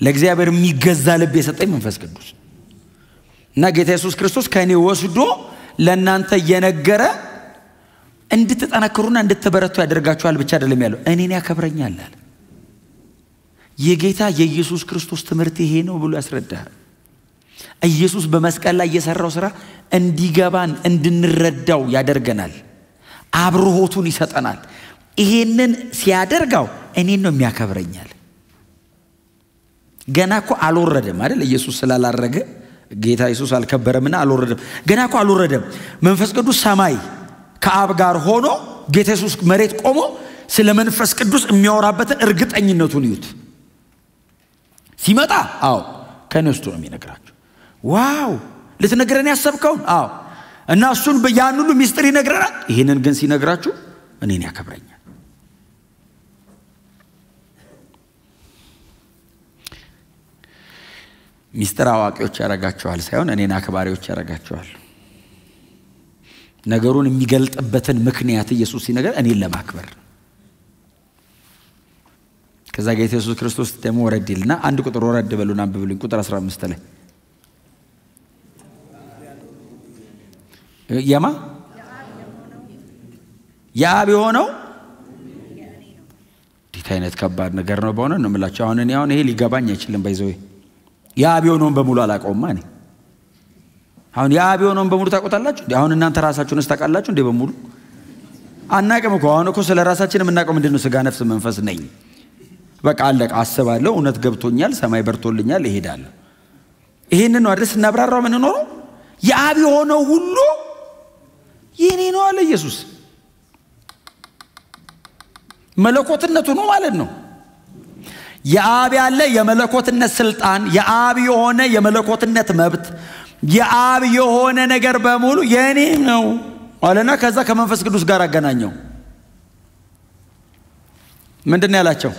Speaker 1: ለእግዚአብሔር የሚገዛ ልብ የሰጠኝ መንፈስ ቅዱስ እና ጌታ ኢየሱስ ክርስቶስ ከእኔ ወስዶ ለእናንተ እየነገረ እንድትጠነክሩና እንድትበረቱ ያደርጋችኋል ብቻ አይደለም ያለው፣ እኔን ያከብረኛል አለ። የጌታ የኢየሱስ ክርስቶስ ትምህርት ይሄ ነው ብሎ ያስረዳል። ኢየሱስ በመስቀል ላይ የሰራው ሥራ እንዲገባን እንድንረዳው ያደርገናል። አብሮሆቱን ይሰጠናል። ይሄንን ሲያደርጋው እኔን ነው የሚያከብረኛል። ገና እኮ አልወረደም አይደል? ኢየሱስ ስላላረገ ጌታ ኢየሱስ አልከበረምና አልወረደም። ገና እኮ አልወረደም። መንፈስ ቅዱስ ሰማይ ከአብ ጋር ሆኖ ጌታ ኢየሱስ መሬት ቆሞ ስለ መንፈስ ቅዱስ የሚያወራበትን እርግጠኝነቱን ይዩት። ሲመጣ አዎ ከነስቱ ነው የሚነግራችሁ። ዋው ልትነግረን ያሰብከውን አዎ እና እሱን ያን ሁሉ ሚስጥር ይነግረናል። ይሄንን ግን ሲነግራችሁ እኔን ያከብረኛል። ሚስጥር አዋቂዎች ያረጋቸዋል ሳይሆን እኔን አክባሪዎች ያረጋቸዋል። ነገሩን የሚገልጥበትን ምክንያት ኢየሱስ ሲነገር እኔን ለማክበር። ከዛ ጌታ ኢየሱስ ክርስቶስ ደግሞ ወረድ ይልና አንድ ቁጥር ወረድ በሉና አንብቡልኝ። ቁጥር 15 ላይ የማ የአብ የሆነው ዲታ አይነት ከባድ ነገር ነው በእውነት ነው የምላችሁ። አሁን ይሄ ሊገባኝ አይችልም። ባይዘው የአብ የሆነውን በሙሉ አላውቀውም እኔ። አሁን የአብ የሆነውን በሙሉ ታውቁታላችሁ? አሁን እናንተ ራሳችሁንስ ታውቃላችሁ እንዴ? በሙሉ አናውቅም እኮ። አሁን እኮ ስለ ራሳችን የምናውቀው ምንድነው? ስጋ ነፍስ መንፈስ ነኝ በቃ አለቀ። አስባለሁ፣ እውነት ገብቶኛል፣ ሰማይ በርቶልኛል፣ እሄዳለሁ። ይሄንን ነው አይደል ስናብራራው ምን ኖሮ የአብ የሆነው ሁሉ የኔ ነው አለ ኢየሱስ። መለኮትነቱ ነው ማለት ነው። የአብ ያለ የመለኮትነት ስልጣን፣ የአብ የሆነ የመለኮትነት መብት፣ የአብ የሆነ ነገር በሙሉ የኔ ነው አለና ከዛ ከመንፈስ ቅዱስ ጋር አገናኘው። ምንድነው ያላቸው?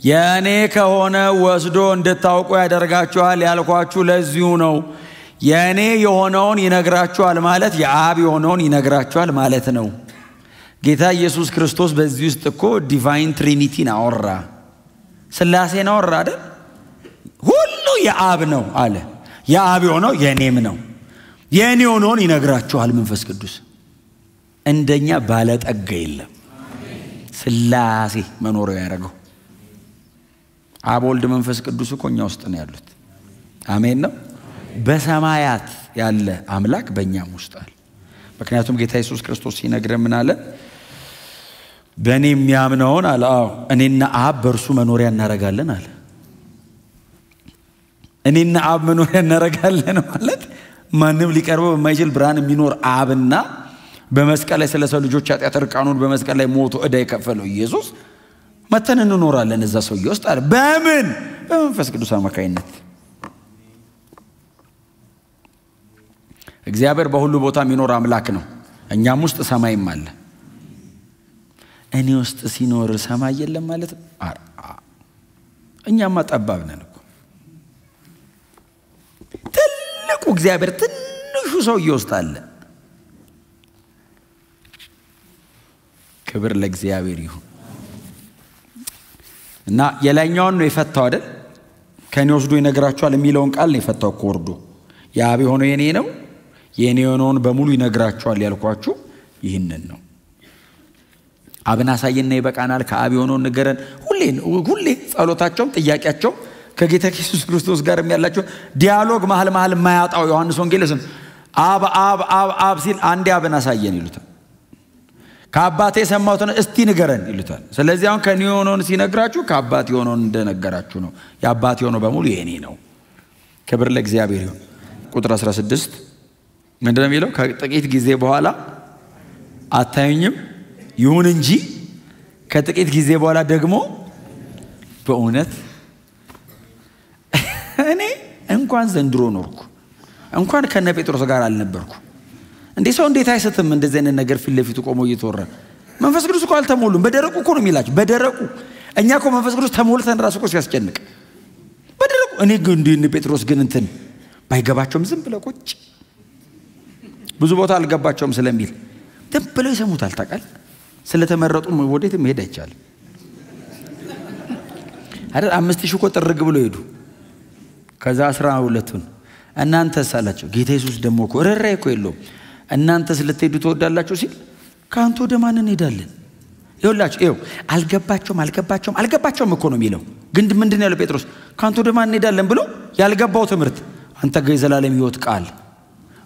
Speaker 1: የኔ ከሆነ ወስዶ እንድታውቁ ያደርጋችኋል ያልኳችሁ ለዚሁ ነው። የኔ የሆነውን ይነግራችኋል ማለት የአብ የሆነውን ይነግራችኋል ማለት ነው። ጌታ ኢየሱስ ክርስቶስ በዚህ ውስጥ እኮ ዲቫይን ትሪኒቲን አወራ፣ ስላሴን አወራ አይደል? ሁሉ የአብ ነው አለ። የአብ የሆነው የኔም ነው። የኔ የሆነውን ይነግራችኋል መንፈስ ቅዱስ። እንደኛ ባለጠጋ የለም። ስላሴ መኖሪያ ያደረገው አብ ወልድ መንፈስ ቅዱስ እኮ እኛ ውስጥ ነው ያሉት። አሜን ነው። በሰማያት ያለ አምላክ በእኛም ውስጥ አለ። ምክንያቱም ጌታ ኢየሱስ ክርስቶስ ሲነግረን ምን አለ? በእኔ የሚያምነውን አለ እኔና አብ በእርሱ መኖሪያ እናረጋለን አለ። እኔና አብ መኖሪያ እናረጋለን ማለት ማንም ሊቀርበው በማይችል ብርሃን የሚኖር አብና በመስቀል ላይ ስለሰው ልጆች ኃጢአት ርቃኑን በመስቀል ላይ ሞቶ ዕዳ የከፈለው ኢየሱስ መተን እንኖራለን እዛ ሰው ውስጥ አለ። በምን? በመንፈስ ቅዱስ አማካይነት። እግዚአብሔር በሁሉ ቦታ የሚኖር አምላክ ነው። እኛም ውስጥ ሰማይም አለ። እኔ ውስጥ ሲኖር ሰማይ የለም ማለት እኛማ ጠባብ ነን እኮ። ትልቁ እግዚአብሔር ትንሹ ሰው ይወስዳል። ክብር ለእግዚአብሔር ይሁን። እና የላይኛውን ነው የፈታው አይደል? ከኔ ወስዶ ይነግራችኋል የሚለውን ቃል ነው የፈታው እኮ ወርዶ። የአብ የሆነው የኔ ነው፣ የኔ የሆነውን በሙሉ ይነግራችኋል ያልኳችሁ ይህንን ነው። አብን አሳየና ይበቃናል፣ ከአብ የሆነውን ንገረን። ሁሌ ጸሎታቸውም ጥያቄያቸው ከጌታ ኢየሱስ ክርስቶስ ጋር ያላቸው ዲያሎግ መሃል የማያጣው ዮሐንስ ወንጌልስን አብ ሲል አንዴ አብን አሳየን ይሉታል። ከአባቴ የሰማሁትን እስቲ ንገረን ይሉታል። ስለዚህ አሁን ከኔ የሆነውን ሲነግራችሁ ከአባቴ የሆነውን እንደነገራችሁ ነው። የአባቴ የሆነው በሙሉ የኔ ነው። ክብር ለእግዚአብሔር ይሁን። ቁጥር 16 ምንድነው የሚለው? ከጥቂት ጊዜ በኋላ አታዩኝም፣ ይሁን እንጂ ከጥቂት ጊዜ በኋላ ደግሞ በእውነት እኔ እንኳን ዘንድሮ ኖርኩ፣ እንኳን ከነ ጴጥሮስ ጋር አልነበርኩ። እንዴ ሰው እንዴት አይሰትም? እንደዚህ አይነት ነገር ፊት ለፊቱ ቆሞ እየተወራ መንፈስ ቅዱስ እኮ አልተሞሉም። በደረቁ እኮ ነው የሚላቸው፣ በደረቁ። እኛ እኮ መንፈስ ቅዱስ ተሞልተን ራሱ እኮ ሲያስጨንቅ በደረቁ። እኔ ግን እንደ ጴጥሮስ ግን እንትን ባይገባቸውም ዝም ብለው ቁጭ፣ ብዙ ቦታ አልገባቸውም ስለሚል ዝም ብለው ይሰሙታል። ታውቃለህ? ስለተመረጡ ወዴትም መሄድ አይቻልም አይደል? 5000 እኮ ጥርግ ብሎ ሄዱ። ከዛ 12ቱን እናንተስ አላቸው። ጌታ ኢየሱስ ደግሞ እኮ ረራይ እኮ የለውም። እናንተስ ልትሄዱ ትወዳላችሁ ሲል ካንተ ወደ ማን እንሄዳለን? ይኸውላችሁ ይኸው አልገባቸውም እኮ ነው የሚለው። ግን ምንድነው ያለው ጴጥሮስ? ካንተ ወደ ማን እንሄዳለን ብሎ ያልገባው ትምህርት አንተ ጋር የዘላለም ሕይወት ቃል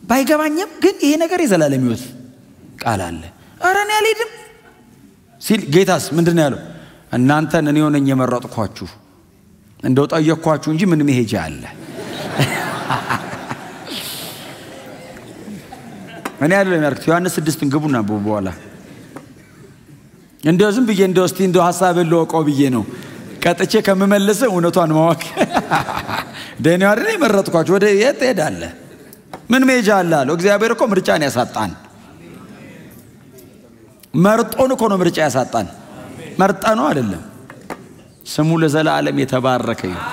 Speaker 1: ባይገባኝም ግን ይሄ ነገር የዘላለም ሕይወት ቃል አለ። ኧረ እኔ አልሄድም ሲል ጌታስ ምንድነው ያለው? እናንተን እኔ ሆነኝ የመረጥኳችሁ፣ እንደው ጠየቅኳችሁ እንጂ ምን መሄጃ አለ? እኔ ያለው የሚያርክት ዮሐንስ 6 ግቡና በኋላ እንደው ዝም ብዬ እንደው እስቲ እንደው ሐሳብን ለወቀው ብዬ ነው ቀጥቼ ከመመለሰ እውነቷን ማወቅ ደኔ አይደል የመረጥኳችሁ። ወደ የት ሄዳለህ? ምን መሄጃ አለ አለው። እግዚአብሔር እኮ ምርጫን ያሳጣን። መርጦን እኮ ነው ምርጫ ያሳጣን። መርጠን ነው አይደለም። ስሙ ለዘላለም የተባረከ ይሁን።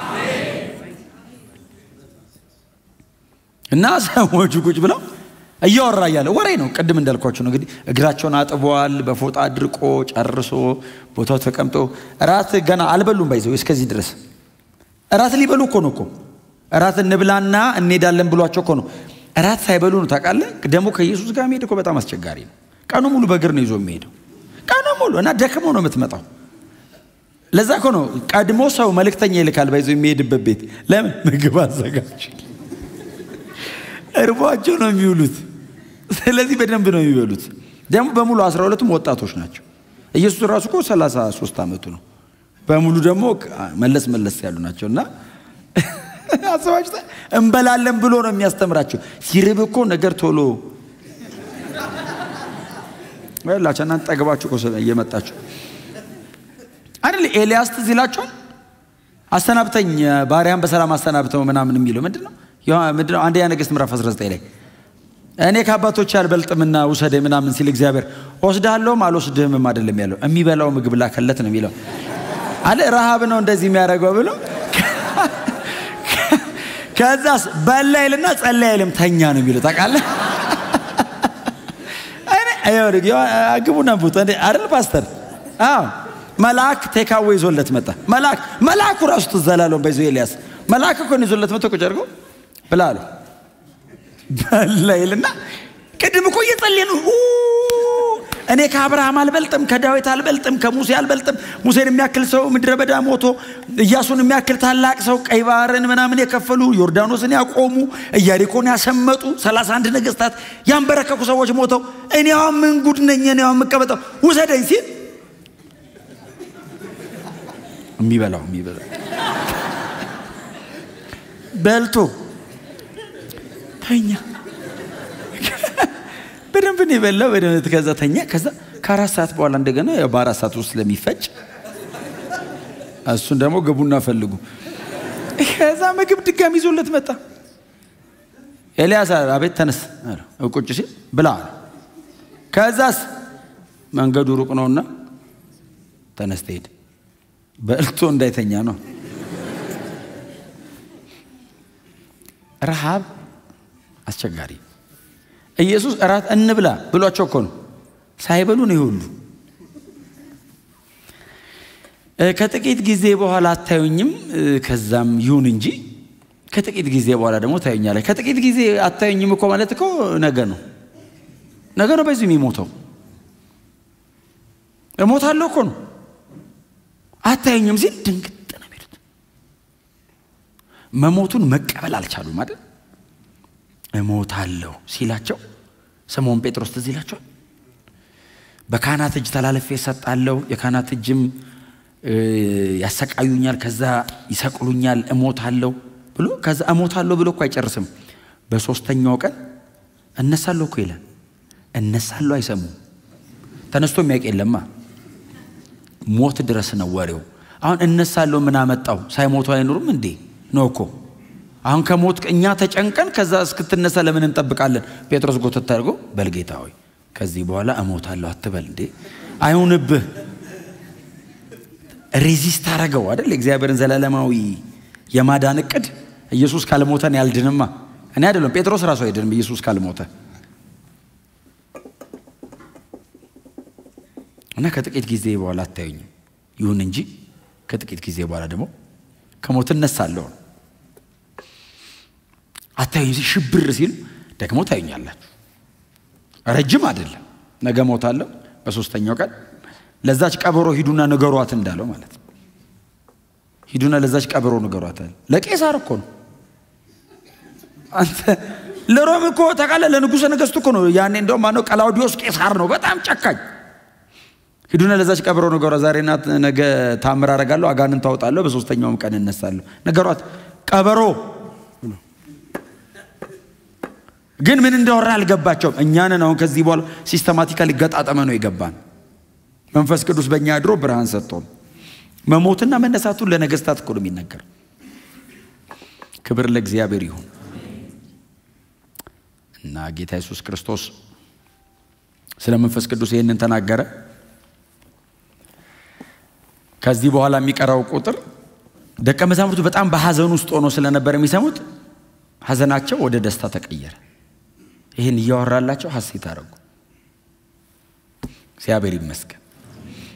Speaker 1: እና ሰዎቹ ቁጭ ብለው እያወራ ያለ ወሬ ነው። ቅድም እንዳልኳችሁ ነው እንግዲህ እግራቸውን አጥበዋል፣ በፎጣ አድርቆ ጨርሶ ቦታው ተቀምጦ እራት ገና አልበሉም። ባይዘው እስከዚህ ድረስ እራት ሊበሉ እኮ ነው። እራት እንብላና እንሄዳለን ብሏቸው እኮ ነው። እራት ሳይበሉ ነው ታውቃለህ። ደግሞ ከኢየሱስ ጋር መሄድ እኮ በጣም አስቸጋሪ ነው። ቀኑ ሙሉ በእግር ነው ይዞ የሚሄደው፣ ቀኑ ሙሉ እና ደክሞ ነው የምትመጣው። ለዛ እኮ ነው ቀድሞ ሰው መልእክተኛ ይልካል ባይዘው የሚሄድበት ቤት። ለምን? ምግብ አዘጋጅ። እርቧቸው ነው የሚውሉት። ስለዚህ በደንብ ነው የሚበሉት። ደግሞ በሙሉ 12ቱም ወጣቶች ናቸው። ኢየሱስ ራሱ እኮ 33 ዓመቱ ነው። በሙሉ ደግሞ መለስ ያሉ ናቸውና አሰባችሁታ እንበላለን ብሎ ነው የሚያስተምራቸው። ሲርብ እኮ ነገር ቶሎ ወላቻ እናንተ ጠግባችሁ እኮ እየመጣችሁ አይደል? ኤልያስ ትዝ ይላችኋል። አሰናብተኝ ባሪያን በሰላም አሰናብተው ምናምን የሚለው ምንድነው? አንደኛ ነገሥት ምዕራፍ 19 ላይ እኔ ከአባቶች አልበልጥምና ውሰደኝ ምናምን ሲል እግዚአብሔር ወስዳለሁም አልወስድህምም አይደለም ያለው፣ የሚበላው ምግብ ላከለት ነው የሚለው አለ። ረሃብ ነው እንደዚህ የሚያደርገው ብሎ ከዛስ በላ ይልና ጸለየ አይልም፣ ተኛ ነው የሚለው ታውቃለህ። አግቡና ቡት አይደል ፓስተር? አዎ መልአክ ቴካዌ ይዞለት መጣ። መልአኩ ራሱ ተዘላለም ባይዞ ኤልያስ መልአክ እኮ ነው ይዞለት መጣ። ቁጭ አድርጎ ብላ አለው በላ ይልና ቅድም እኮ እየጸለየ ነው። እኔ ከአብርሃም አልበልጥም፣ ከዳዊት አልበልጥም፣ ከሙሴ አልበልጥም። ሙሴን የሚያክል ሰው ምድረ በዳ ሞቶ ኢያሱን የሚያክል ታላቅ ሰው ቀይ ባህርን ምናምን የከፈሉ ዮርዳኖስን ያቆሙ ኢያሪኮን ያሰመጡ 31 ነገስታት ያንበረከኩ ሰዎች ሞተው እኔ አሁን ምን ጉድ ነኝ? እኔ አሁን የምቀበጠው ውሰደኝ ሲል የሚበላው በልቶ ተኛ በደንብ ነው የበላው በደንብ ከዛ ተኛ ከዛ ከአራት ሰዓት በኋላ እንደገና በአራት ሰዓት ውስጥ ለሚፈጭ እሱን ደግሞ ግቡና ፈልጉ ከዛ ምግብ ድጋሚ ይዞለት መጣ ኤልያስ አቤት ተነስ አለው ቁጭ ሲል ብላ ከዛስ መንገዱ ሩቅ ነውና ተነስተ ሄደ በልቶ እንዳይተኛ ነው ረሃብ አስቸጋሪ ኢየሱስ እራት እንብላ ብሏቸው እኮ ነው ሳይበሉ ነው ይሁሉ ከጥቂት ጊዜ በኋላ አታዩኝም ከዛም ይሁን እንጂ ከጥቂት ጊዜ በኋላ ደግሞ ታዩኛለህ ከጥቂት ጊዜ አታዩኝም እኮ ማለት እኮ ነገ ነው በዚህ የሚሞተው እሞታለሁ እኮ ነው አታዩኝም ሲል ድንግጥ ነው የሚሉት መሞቱን መቀበል አልቻሉም አይደል እሞታለሁ ሲላቸው ስምዖን ጴጥሮስ ትዝ ይላቸዋል በካህናት እጅ ተላልፌ እሰጣለሁ የካህናት እጅም ያሰቃዩኛል ከዛ ይሰቅሉኛል እሞታለሁ ብሎ ከዛ እሞታለሁ ብሎ እኮ አይጨርስም በሶስተኛው ቀን እነሳለሁ እኮ ይላል እነሳለሁ አይሰሙም ተነስቶ የሚያውቅ የለማ ሞት ድረስ ነው ወሬው አሁን እነሳለሁ ምን አመጣው ሳይሞቱ አይኖርም እንዴ ነው እኮ አሁን ከሞት እኛ ተጨንቀን ከዛ እስክትነሳ ለምን እንጠብቃለን ጴጥሮስ ጎተት ታርጎ በልጌታ ሆይ ከዚህ በኋላ እሞታለሁ አትበል እንዴ አይሁንብህ ሬዚስት አረጋው አይደል እግዚአብሔርን ዘላለማዊ የማዳን እቅድ ኢየሱስ ካልሞተን ያልድንማ እኔ አይደለም ጴጥሮስ ራሱ አይደለም ኢየሱስ ካልሞተ እና ከጥቂት ጊዜ በኋላ አታዩኝ ይሁን እንጂ ከጥቂት ጊዜ በኋላ ደግሞ ከሞት እነሳለሁ አታዩኝ ሽብር ሲል ደግሞ ታዩኛላችሁ ረጅም አይደለም ነገ ሞታለሁ በሶስተኛው ቀን ለዛች ቀበሮ ሂዱና ንገሯት እንዳለው ማለት ነው ሂዱና ለዛች ቀበሮ ንገሯት ለቄሳር እኮ ነው አንተ ለሮም እኮ ተቃለ ለንጉሥ ነገሥት እኮ ነው ያኔ እንደውም ማነው ቀላውዲዮስ ቄሳር ነው በጣም ጨካኝ ሂዱና ለዛች ቀበሮ ንገሯት ዛሬና ነገ ታምር አረጋለሁ አጋንንት ታወጣለሁ በሶስተኛውም ቀን እነሳለሁ ንገሯት ቀበሮ ግን ምን እንደወራ አልገባቸውም እኛንን አሁን ከዚህ በኋላ ሲስተማቲካሊ ገጣጠመ ነው ይገባን መንፈስ ቅዱስ በእኛ አድሮ ብርሃን ሰጥቶን መሞትና መነሳቱን ለነገስታት እኮ ነው የሚነገር ክብር ለእግዚአብሔር ይሁን እና ጌታ ኢየሱስ ክርስቶስ ስለ መንፈስ ቅዱስ ይሄንን ተናገረ ከዚህ በኋላ የሚቀራው ቁጥር ደቀ መዛሙርቱ በጣም በሐዘን ውስጥ ሆኖ ስለነበር የሚሰሙት ሐዘናቸው ወደ ደስታ ተቀየረ ይሄን ያወራላቸው ሐሴት አረጉ እግዚአብሔር ይመስገን